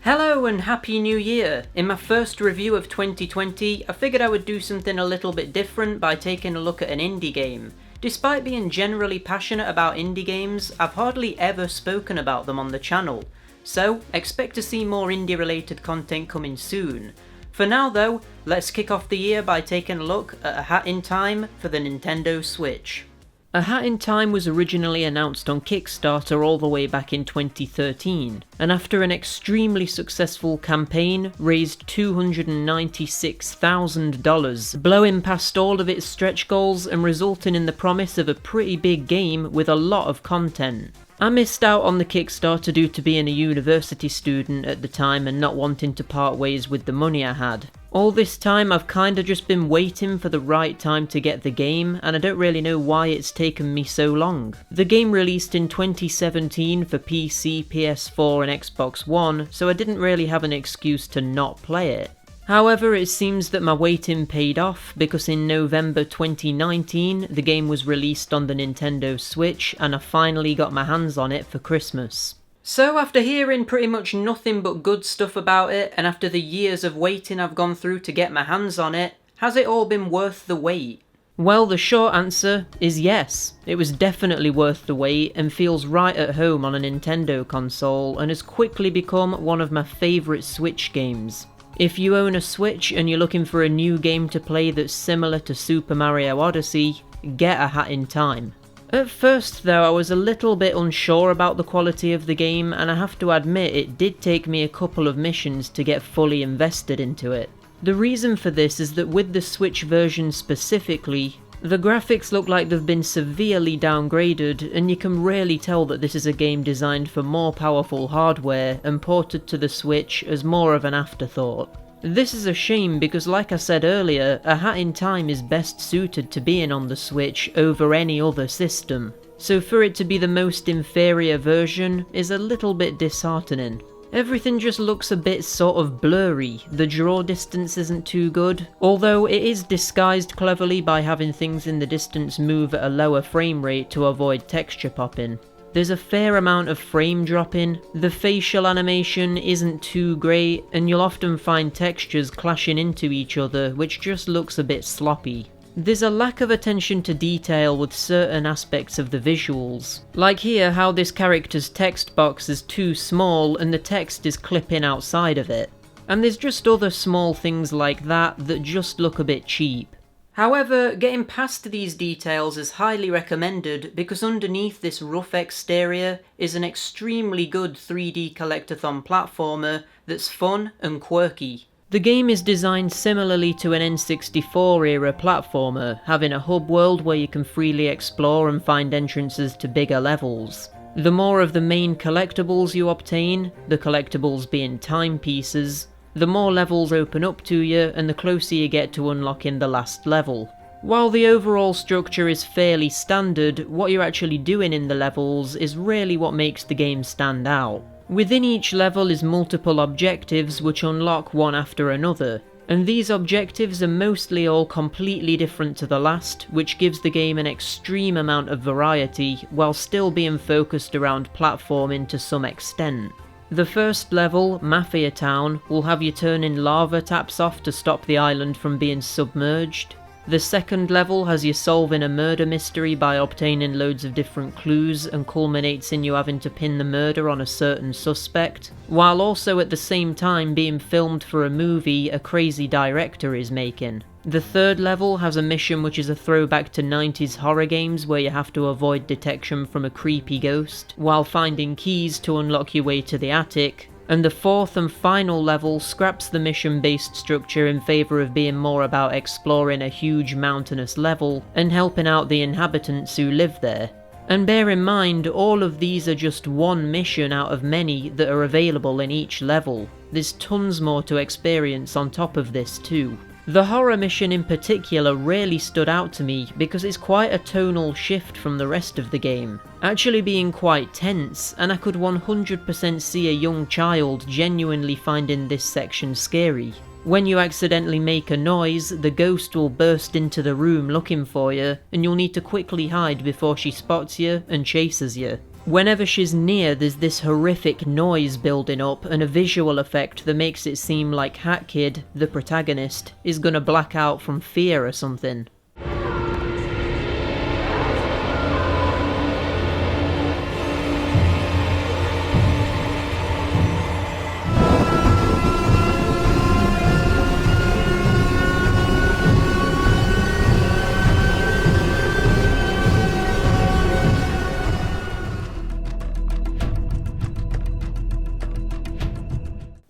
Hello and Happy New Year! In my first review of 2020, I figured I would do something a little bit different by taking a look at an indie game. Despite being generally passionate about indie games, I've hardly ever spoken about them on the channel, so expect to see more indie related content coming soon. For now though, let's kick off the year by taking a look at A Hat in Time for the Nintendo Switch. A Hat in Time was originally announced on Kickstarter all the way back in 2013, and after an extremely successful campaign, raised $296,000, blowing past all of its stretch goals and resulting in the promise of a pretty big game with a lot of content. I missed out on the Kickstarter due to being a university student at the time and not wanting to part ways with the money I had. All this time I've kinda just been waiting for the right time to get the game, and I don't really know why it's taken me so long. The game released in 2017 for PC, PS4 and Xbox One, so I didn't really have an excuse to not play it. However, it seems that my waiting paid off, because in November 2019 the game was released on the Nintendo Switch and I finally got my hands on it for Christmas. So after hearing pretty much nothing but good stuff about it, and after the years of waiting I've gone through to get my hands on it, has it all been worth the wait? Well, the short answer is yes. It was definitely worth the wait and feels right at home on a Nintendo console and has quickly become one of my favourite Switch games. If you own a Switch and you're looking for a new game to play that's similar to Super Mario Odyssey, get A Hat in Time. At first though, I was a little bit unsure about the quality of the game, and I have to admit it did take me a couple of missions to get fully invested into it. The reason for this is that with the Switch version specifically, the graphics look like they've been severely downgraded, and you can really tell that this is a game designed for more powerful hardware and ported to the Switch as more of an afterthought. This is a shame because, like I said earlier, A Hat in Time is best suited to being on the Switch over any other system, so for it to be the most inferior version is a little bit disheartening. Everything just looks a bit sort of blurry, the draw distance isn't too good, although it is disguised cleverly by having things in the distance move at a lower frame rate to avoid texture popping. There's a fair amount of frame dropping, the facial animation isn't too great, and you'll often find textures clashing into each other, which just looks a bit sloppy. There's a lack of attention to detail with certain aspects of the visuals. Like here, how this character's text box is too small and the text is clipping outside of it. And there's just other small things like that that just look a bit cheap. However, getting past these details is highly recommended because underneath this rough exterior is an extremely good 3D collectathon platformer that's fun and quirky. The game is designed similarly to an N64 era platformer, having a hub world where you can freely explore and find entrances to bigger levels. The more of the main collectibles you obtain, the collectibles being timepieces, the more levels open up to you and the closer you get to unlocking the last level. While the overall structure is fairly standard, what you're actually doing in the levels is really what makes the game stand out. Within each level is multiple objectives which unlock one after another, and these objectives are mostly all completely different to the last, which gives the game an extreme amount of variety while still being focused around platforming to some extent. The first level, Mafia Town, will have you turning lava taps off to stop the island from being submerged. The second level has you solving a murder mystery by obtaining loads of different clues and culminates in you having to pin the murder on a certain suspect, while also at the same time being filmed for a movie a crazy director is making. The third level has a mission which is a throwback to 90s horror games where you have to avoid detection from a creepy ghost, while finding keys to unlock your way to the attic. And the fourth and final level scraps the mission-based structure in favour of being more about exploring a huge mountainous level and helping out the inhabitants who live there. And bear in mind, all of these are just one mission out of many that are available in each level. There's tons more to experience on top of this too. The horror mission in particular really stood out to me because it's quite a tonal shift from the rest of the game, actually being quite tense, and I could 100% see a young child genuinely finding this section scary. When you accidentally make a noise, the ghost will burst into the room looking for you, and you'll need to quickly hide before she spots you and chases you. Whenever she's near, there's this horrific noise building up and a visual effect that makes it seem like Hat Kid, the protagonist, is gonna black out from fear or something.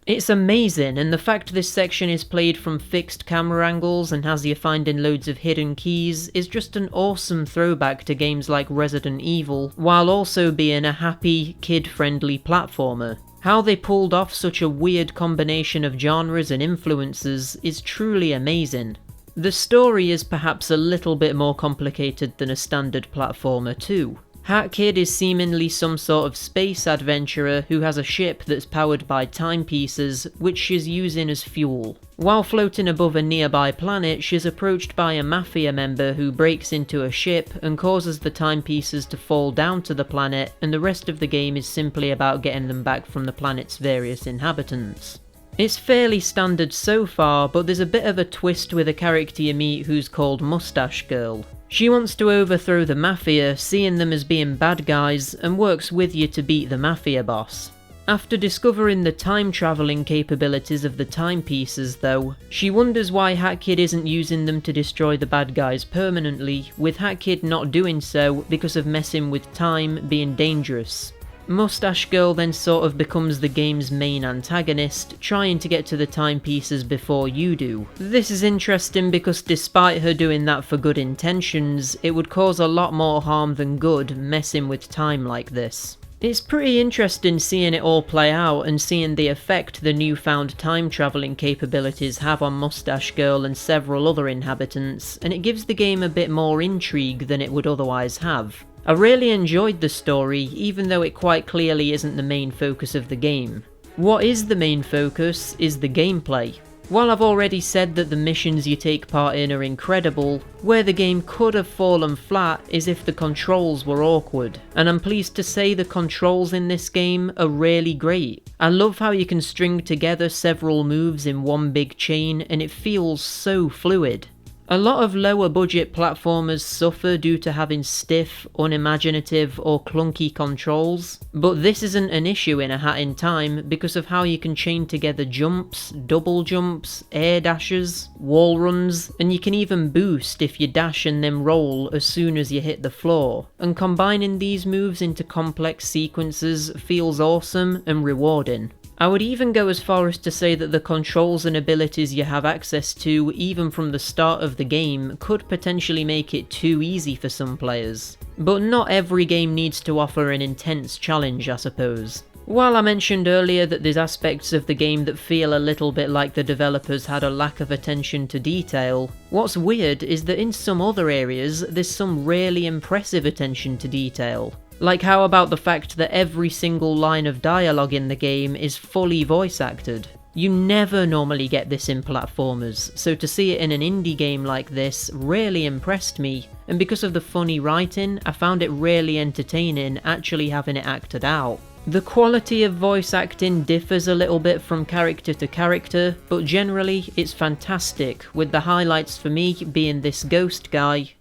It's amazing, and the fact this section is played from fixed camera angles and has you finding loads of hidden keys is just an awesome throwback to games like Resident Evil, while also being a happy, kid-friendly platformer. How they pulled off such a weird combination of genres and influences is truly amazing. The story is perhaps a little bit more complicated than a standard platformer too. Hat Kid is seemingly some sort of space adventurer who has a ship that's powered by timepieces, which she's using as fuel. While floating above a nearby planet, she's approached by a mafia member who breaks into a ship and causes the timepieces to fall down to the planet, and the rest of the game is simply about getting them back from the planet's various inhabitants. It's fairly standard so far, but there's a bit of a twist with a character you meet who's called Mustache Girl. She wants to overthrow the Mafia, seeing them as being bad guys, and works with you to beat the Mafia boss. After discovering the time-travelling capabilities of the timepieces though, she wonders why Hat Kid isn't using them to destroy the bad guys permanently, with Hat Kid not doing so because of messing with time being dangerous. Mustache Girl then sort of becomes the game's main antagonist, trying to get to the timepieces before you do. This is interesting because despite her doing that for good intentions, it would cause a lot more harm than good messing with time like this. It's pretty interesting seeing it all play out and seeing the effect the newfound time-travelling capabilities have on Mustache Girl and several other inhabitants, and it gives the game a bit more intrigue than it would otherwise have. I really enjoyed the story, even though it quite clearly isn't the main focus of the game. What is the main focus is the gameplay. While I've already said that the missions you take part in are incredible, where the game could have fallen flat is if the controls were awkward, and I'm pleased to say the controls in this game are really great. I love how you can string together several moves in one big chain and it feels so fluid. A lot of lower budget platformers suffer due to having stiff, unimaginative or clunky controls, but this isn't an issue in A Hat in Time because of how you can chain together jumps, double jumps, air dashes, wall runs, and you can even boost if you dash and then roll as soon as you hit the floor, and combining these moves into complex sequences feels awesome and rewarding. I would even go as far as to say that the controls and abilities you have access to, even from the start of the game, could potentially make it too easy for some players. But not every game needs to offer an intense challenge, I suppose. While I mentioned earlier that there's aspects of the game that feel a little bit like the developers had a lack of attention to detail, what's weird is that in some other areas there's some really impressive attention to detail. Like how about the fact that every single line of dialogue in the game is fully voice acted? You never normally get this in platformers, so to see it in an indie game like this really impressed me, and because of the funny writing, I found it really entertaining actually having it acted out. The quality of voice acting differs a little bit from character to character, but generally it's fantastic, with the highlights for me being this ghost guy.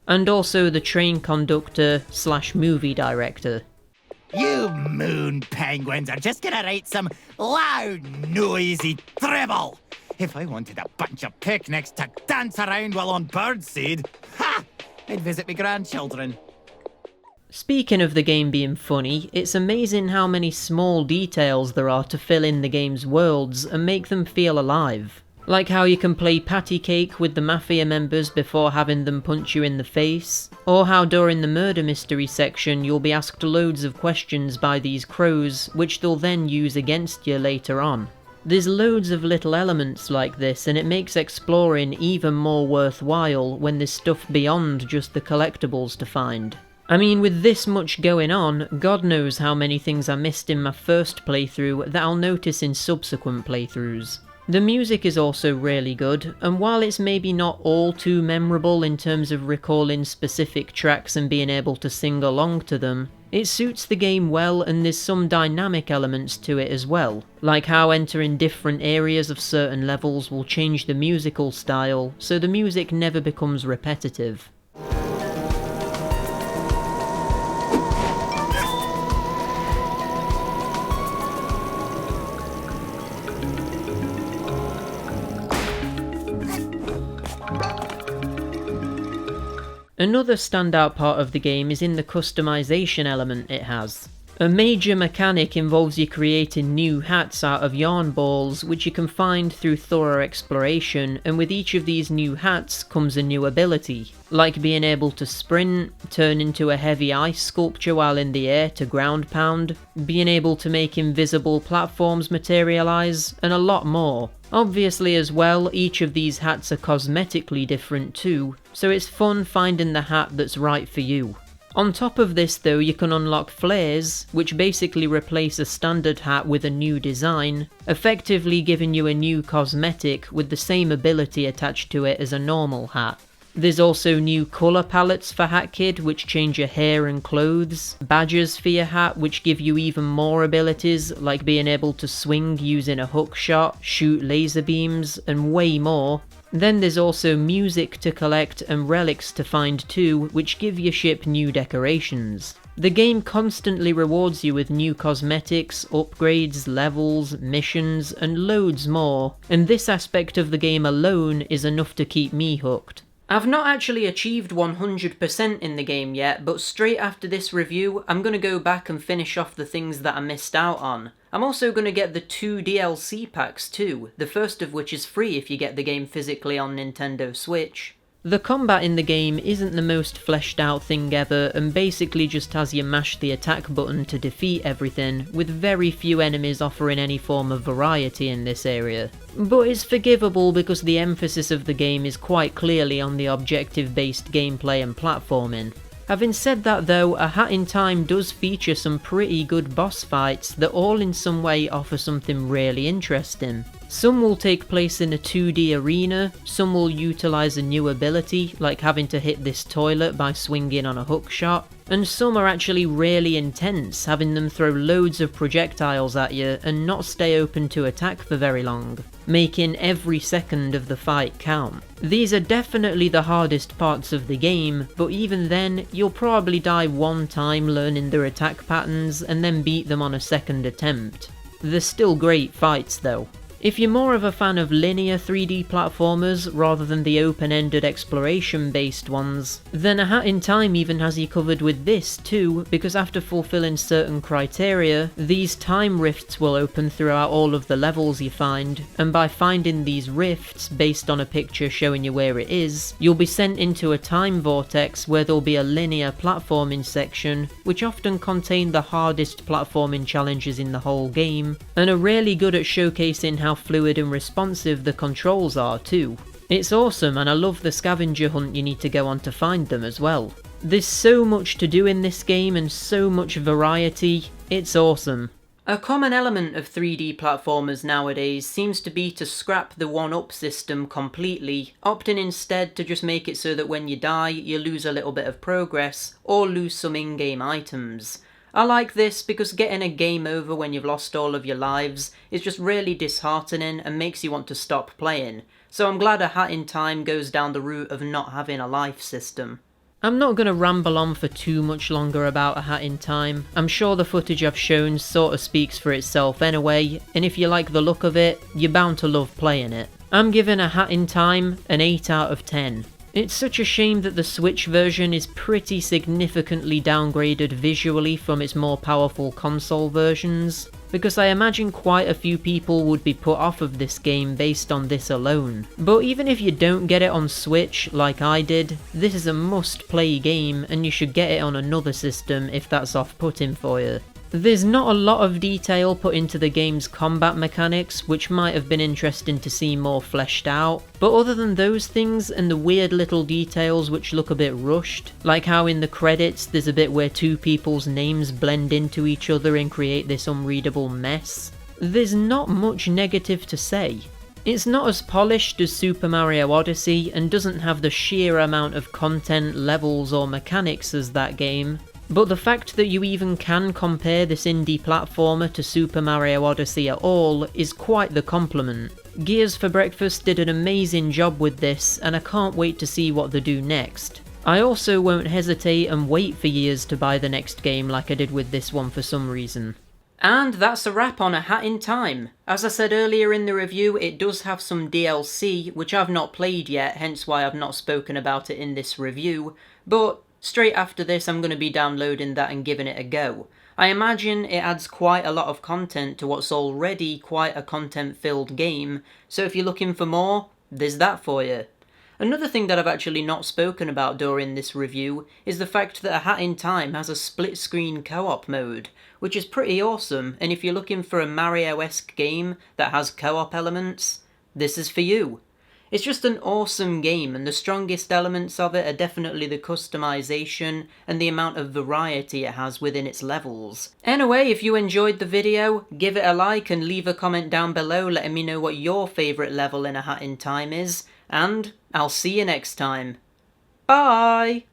And also the train conductor / movie director. You moon penguins are just gonna write some loud, noisy dribble. If I wanted a bunch of picnics to dance around while on birdseed, ha! I'd visit my grandchildren. Speaking of the game being funny, it's amazing how many small details there are to fill in the game's worlds and make them feel alive. Like how you can play patty cake with the Mafia members before having them punch you in the face, or how during the murder mystery section you'll be asked loads of questions by these crows, which they'll then use against you later on. There's loads of little elements like this, and it makes exploring even more worthwhile when there's stuff beyond just the collectibles to find. I mean, with this much going on, God knows how many things I missed in my first playthrough that I'll notice in subsequent playthroughs. The music is also really good, and while it's maybe not all too memorable in terms of recalling specific tracks and being able to sing along to them, it suits the game well, and there's some dynamic elements to it as well, like how entering different areas of certain levels will change the musical style, so the music never becomes repetitive. Another standout part of the game is in the customization element it has. A major mechanic involves you creating new hats out of yarn balls, which you can find through thorough exploration, and with each of these new hats comes a new ability, like being able to sprint, turn into a heavy ice sculpture while in the air to ground pound, being able to make invisible platforms materialise, and a lot more. Obviously as well, each of these hats are cosmetically different too, so it's fun finding the hat that's right for you. On top of this though, you can unlock flares, which basically replace a standard hat with a new design, effectively giving you a new cosmetic with the same ability attached to it as a normal hat. There's also new colour palettes for Hat Kid, which change your hair and clothes, badges for your hat which give you even more abilities, like being able to swing using a hook shot, shoot laser beams, and way more. Then there's also music to collect and relics to find too, which give your ship new decorations. The game constantly rewards you with new cosmetics, upgrades, levels, missions, and loads more, and this aspect of the game alone is enough to keep me hooked. I've not actually achieved 100% in the game yet, but straight after this review, I'm going to go back and finish off the things that I missed out on. I'm also going to get the 2 DLC packs too, the first of which is free if you get the game physically on Nintendo Switch. The combat in the game isn't the most fleshed out thing ever, and basically just has you mash the attack button to defeat everything, with very few enemies offering any form of variety in this area. But it's forgivable because the emphasis of the game is quite clearly on the objective-based gameplay and platforming. Having said that though, A Hat in Time does feature some pretty good boss fights that all in some way offer something really interesting. Some will take place in a 2D arena, some will utilise a new ability, like having to hit this toilet by swinging on a hook shot, and some are actually really intense, having them throw loads of projectiles at you and not stay open to attack for very long, making every second of the fight count. These are definitely the hardest parts of the game, but even then, you'll probably die one time learning their attack patterns and then beat them on a second attempt. They're still great fights though. If you're more of a fan of linear 3D platformers rather than the open-ended exploration-based ones, then A Hat in Time even has you covered with this too, because after fulfilling certain criteria, these time rifts will open throughout all of the levels you find, and by finding these rifts based on a picture showing you where it is, you'll be sent into a time vortex where there'll be a linear platforming section, which often contain the hardest platforming challenges in the whole game, and are really good at showcasing how fluid and responsive the controls are too. It's awesome, and I love the scavenger hunt you need to go on to find them as well. There's so much to do in this game and so much variety, it's awesome. A common element of 3D platformers nowadays seems to be to scrap the 1-up system completely, opting instead to just make it so that when you die you lose a little bit of progress, or lose some in-game items. I like this because getting a game over when you've lost all of your lives is just really disheartening and makes you want to stop playing, so I'm glad A Hat in Time goes down the route of not having a life system. I'm not going to ramble on for too much longer about A Hat in Time. I'm sure the footage I've shown sort of speaks for itself anyway, and if you like the look of it, you're bound to love playing it. I'm giving A Hat in Time an 8 out of 10. It's such a shame that the Switch version is pretty significantly downgraded visually from its more powerful console versions, because I imagine quite a few people would be put off of this game based on this alone. But even if you don't get it on Switch, like I did, this is a must-play game and you should get it on another system if that's off-putting for you. There's not a lot of detail put into the game's combat mechanics, which might have been interesting to see more fleshed out, but other than those things and the weird little details which look a bit rushed, like how in the credits there's a bit where two people's names blend into each other and create this unreadable mess, there's not much negative to say. It's not as polished as Super Mario Odyssey and doesn't have the sheer amount of content, levels or mechanics as that game, but the fact that you even can compare this indie platformer to Super Mario Odyssey at all is quite the compliment. Gears for Breakfast did an amazing job with this, and I can't wait to see what they do next. I also won't hesitate and wait for years to buy the next game like I did with this one for some reason. And that's a wrap on A Hat in Time. As I said earlier in the review, it does have some DLC, which I've not played yet, hence why I've not spoken about it in this review, but straight after this I'm going to be downloading that and giving it a go. I imagine it adds quite a lot of content to what's already quite a content-filled game, so if you're looking for more, there's that for you. Another thing that I've actually not spoken about during this review is the fact that A Hat in Time has a split-screen co-op mode, which is pretty awesome, and if you're looking for a Mario-esque game that has co-op elements, this is for you. It's just an awesome game, and the strongest elements of it are definitely the customization and the amount of variety it has within its levels. Anyway, if you enjoyed the video, give it a like and leave a comment down below letting me know what your favourite level in A Hat in Time is, and I'll see you next time. Bye!